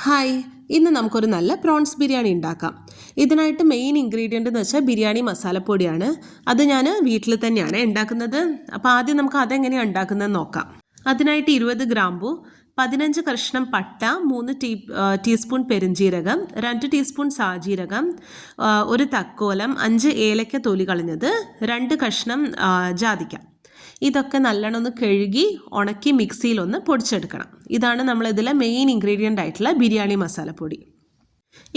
Hi, ഇന്ന് നമുക്കൊരു നല്ല പ്രോൺസ് ബിരിയാണി ഉണ്ടാക്കാം. ഇതിനായിട്ട് മെയിൻ ഇൻഗ്രീഡിയൻ്റ് എന്ന് വെച്ചാൽ ബിരിയാണി മസാലപ്പൊടിയാണ്. അത് ഞാൻ വീട്ടിൽ തന്നെയാണ് ഉണ്ടാക്കുന്നത്. അപ്പോൾ ആദ്യം നമുക്ക് അതെങ്ങനെയാണ് ഉണ്ടാക്കുന്നതെന്ന് നോക്കാം. അതിനായിട്ട് 20 ഗ്രാമ്പു, 15 കഷ്ണം പട്ട, 3 ടീസ്പൂൺ പെരുംജീരകം, 2 ടീസ്പൂൺ സാജീരകം, ഒരു തക്കോലം, 5 ഏലക്ക തൊലി കളഞ്ഞത്, 2 കഷ്ണം ജാതിക്ക. ഇതൊക്കെ നല്ലോണം ഒന്ന് കഴുകി ഉണക്കി മിക്സിയിലൊന്ന് പൊടിച്ചെടുക്കണം. ഇതാണ് നമ്മളിതിലെ മെയിൻ ഇൻഗ്രീഡിയൻ്റ് ആയിട്ടുള്ള ബിരിയാണി മസാലപ്പൊടി.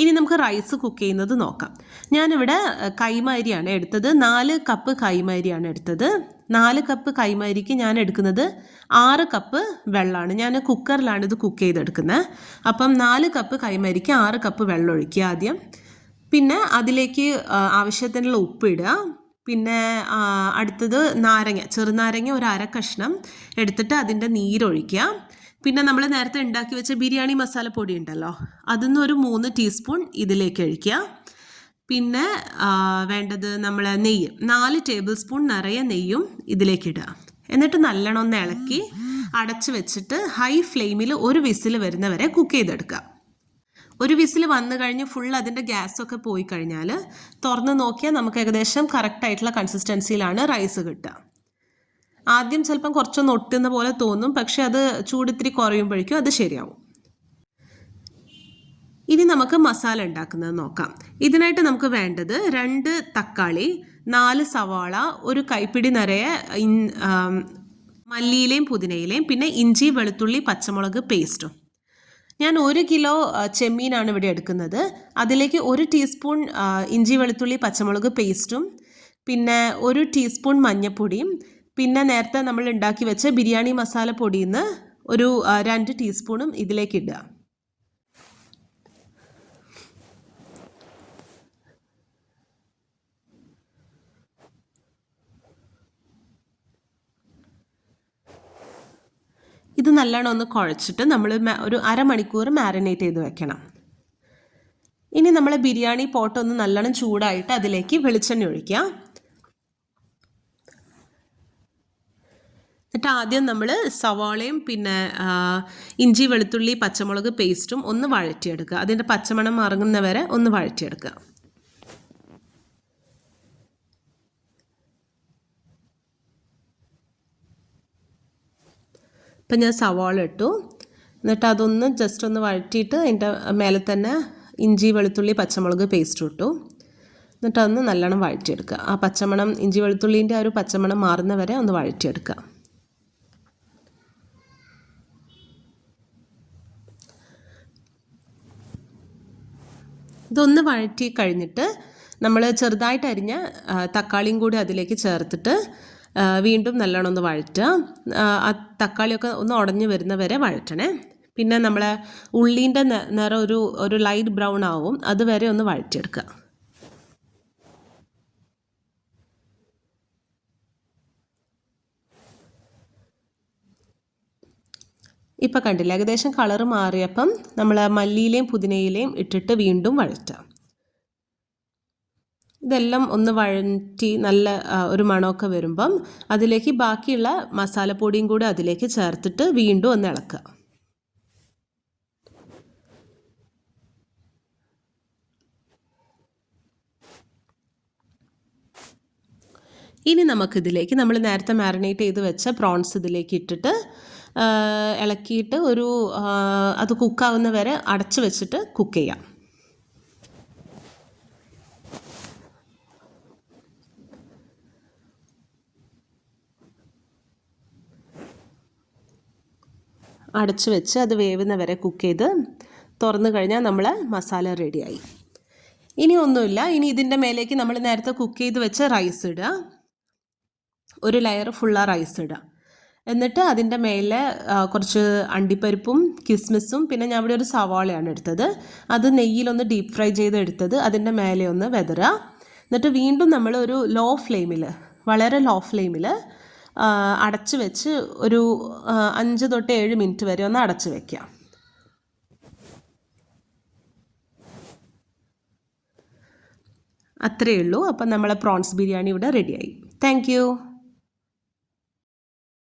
ഇനി നമുക്ക് റൈസ് കുക്ക് ചെയ്യുന്നത് നോക്കാം. ഞാനിവിടെ കൈമ അരിയാണ് എടുത്തത്. 4 കപ്പ് കൈമ അരിയാണ് എടുത്തത്. 4 കപ്പ് കൈമ അരിക്ക് ഞാൻ എടുക്കുന്നത് 6 കപ്പ് വെള്ളമാണ്. ഞാൻ കുക്കറിലാണ് ഇത് കുക്ക് ചെയ്തെടുക്കുന്നത്. അപ്പം 4 കപ്പ് കൈമ അരിക്ക് 6 കപ്പ് വെള്ളം ഒഴിക്കുക ആദ്യം. പിന്നെ അതിലേക്ക് ആവശ്യത്തിനുള്ള ഉപ്പ് ഇടുക. പിന്നെ അടുത്തത് നാരങ്ങ, ചെറുനാരങ്ങ ഒരു 1/2 കഷ്ണം എടുത്തിട്ട് അതിൻ്റെ നീരൊഴിക്കുക. പിന്നെ നമ്മൾ നേരത്തെ ഉണ്ടാക്കി വെച്ച ബിരിയാണി മസാലപ്പൊടി ഉണ്ടല്ലോ, അതിൽ 3 ടീസ്പൂൺ ഇതിലേക്ക് ഒഴിക്കുക. പിന്നെ വേണ്ടത് നമ്മൾ നെയ്യ്, 4 ടേബിൾ സ്പൂൺ നിറയെ നെയ്യും ഇതിലേക്ക് ഇടുക. എന്നിട്ട് നല്ലോണം ഒന്ന് ഇളക്കി അടച്ച് വെച്ചിട്ട് ഹൈ ഫ്ലെയിമിൽ ഒരു വിസിൽ വരുന്നവരെ കുക്ക് ചെയ്തെടുക്കുക. ഒരു വിസിൽ വന്നു കഴിഞ്ഞ് ഫുൾ അതിൻ്റെ ഗ്യാസൊക്കെ പോയി കഴിഞ്ഞാൽ തുറന്ന് നോക്കിയാൽ നമുക്ക് ഏകദേശം കറക്റ്റായിട്ടുള്ള കൺസിസ്റ്റൻസിയിലാണ് റൈസ് കിട്ടുക. ആദ്യം ചിലപ്പം കുറച്ചൊന്ന് ഒട്ടുന്ന പോലെ തോന്നും, പക്ഷെ അത് ചൂടിത്തിരി കുറയുമ്പോഴേക്കും അത് ശരിയാവും. ഇനി നമുക്ക് മസാല ഉണ്ടാക്കുന്നത് നോക്കാം. ഇതിനായിട്ട് നമുക്ക് വേണ്ടത് 2 തക്കാളി, 4 സവാള, ഒരു കൈപ്പിടി നിറയെ മല്ലിയിലയും പുതിനയിലയും, പിന്നെ ഇഞ്ചി വെളുത്തുള്ളി പച്ചമുളക് പേസ്റ്റും. ഞാൻ 1 കിലോ ചെമ്മീനാണ് ഇവിടെ എടുക്കുന്നത്. അതിലേക്ക് 1 ടീസ്പൂൺ ഇഞ്ചി വെളുത്തുള്ളി പച്ചമുളക് പേസ്റ്റും, പിന്നെ 1 ടീസ്പൂൺ മഞ്ഞൾപ്പൊടിയും, പിന്നെ നേരത്തെ നമ്മൾ ഉണ്ടാക്കി വെച്ച ബിരിയാണി മസാല പൊടിയിൽ നിന്ന് ഒരു 2 ടീസ്പൂണും ഇതിലേക്ക് ഇടുക. ഇത് നല്ലോണം ഒന്ന് കുഴച്ചിട്ട് നമ്മൾ ഒരു അരമണിക്കൂർ മാരിനേറ്റ് ചെയ്ത് വെക്കണം. ഇനി നമ്മൾ ബിരിയാണി പോട്ട് ഒന്ന് നല്ലോണം ചൂടായിട്ട് അതിലേക്ക് വെളിച്ചെണ്ണ ഒഴിക്കുക. എന്നിട്ട് ആദ്യം നമ്മൾ സവാളയും പിന്നെ ഇഞ്ചി വെളുത്തുള്ളി പച്ചമുളക് പേസ്റ്റും ഒന്ന് വഴറ്റിയെടുക്കുക. അതിൻ്റെ പച്ചമണം മറങ്ങുന്നവരെ ഒന്ന് വഴറ്റിയെടുക്കുക. ഇപ്പം ഞാൻ സവാള ഇട്ടു. എന്നിട്ട് അതൊന്ന് ജസ്റ്റ് ഒന്ന് വഴറ്റിയിട്ട് അതിൻ്റെ മേലെ തന്നെ ഇഞ്ചി വെളുത്തുള്ളി പച്ചമുളക് പേസ്റ്റ് ഇട്ടു. എന്നിട്ട് അതൊന്ന് നല്ലോണം വഴറ്റിയെടുക്കുക. ആ പച്ചമണം, ഇഞ്ചി വെളുത്തുള്ളീൻ്റെ ആ ഒരു പച്ചമണം മാറുന്നവരെ ഒന്ന് വഴറ്റിയെടുക്കുക. ഇതൊന്ന് വഴറ്റി കഴിഞ്ഞിട്ട് നമ്മൾ ചെറുതായിട്ട് അരിഞ്ഞ തക്കാളിയും കൂടി അതിലേക്ക് ചേർത്തിട്ട് വീണ്ടും നല്ലോണം ഒന്ന് വഴറ്റുക. ആ തക്കാളിയൊക്കെ ഒന്ന് ഉടഞ്ഞു വരുന്നവരെ വഴറ്റണേ. പിന്നെ നമ്മളെ ഉള്ളീൻ്റെ നിറം ഒരു ലൈറ്റ് ബ്രൗൺ ആവും, അതുവരെ ഒന്ന് വഴറ്റിയെടുക്കുക. ഇപ്പം കണ്ടില്ല, ഏകദേശം കളറ് മാറിയപ്പം നമ്മൾ മല്ലിയിലയും പുതിനയിലയും ഇട്ടിട്ട് വീണ്ടും വഴറ്റാം. ഇതെല്ലാം ഒന്ന് വഴറ്റി നല്ല ഒരു മണമൊക്കെ വരുമ്പം അതിലേക്ക് ബാക്കിയുള്ള മസാലപ്പൊടിയും കൂടെ അതിലേക്ക് ചേർത്തിട്ട് വീണ്ടും ഒന്ന് ഇളക്കുക. ഇനി നമുക്കിതിലേക്ക് നമ്മൾ നേരത്തെ മാരിനേറ്റ് ചെയ്ത് വെച്ച പ്രോൺസ് ഇതിലേക്ക് ഇട്ടിട്ട് ഇളക്കിയിട്ട് അത് കുക്കാവുന്ന വരെ അടച്ചു വെച്ചിട്ട് കുക്ക് ചെയ്യാം. അടച്ചു വെച്ച് അത് വേവുന്ന വരെ കുക്ക് ചെയ്ത് തുറന്നു കഴിഞ്ഞാൽ നമ്മൾ മസാല റെഡിയായി. ഇനി ഒന്നുമില്ല, ഇനി ഇതിൻ്റെ മേലേക്ക് നമ്മൾ നേരത്തെ കുക്ക് ചെയ്ത് വെച്ച റൈസ് ഇടുക. ഒരു ലെയർ ഫുള്ള റൈസ് ഇടുക. എന്നിട്ട് അതിൻ്റെ മേലെ കുറച്ച് അണ്ടിപ്പരിപ്പും കിസ്മിസും, പിന്നെ ഞാൻ ഇവിടെ ഒരു സവാളയാണ് എടുത്തത്, അത് നെയ്യിലൊന്ന് ഡീപ്പ് ഫ്രൈ ചെയ്ത് എടുത്തത് അതിൻ്റെ മേലെ ഒന്ന് വെതറുക. എന്നിട്ട് വീണ്ടും നമ്മൾ ഒരു ലോ ഫ്ലെയിമിൽ, വളരെ ലോ ഫ്ലെയിമിൽ അടച്ച് വെച്ച് ഒരു 5 തൊട്ട് 7 മിനിറ്റ് വരെ ഒന്ന് അടച്ച് വയ്ക്കാം. അത്രയേ ഉള്ളൂ. അപ്പം നമ്മളെ പ്രോൺസ് ബിരിയാണി ഇവിടെ റെഡിയായി. Thank you.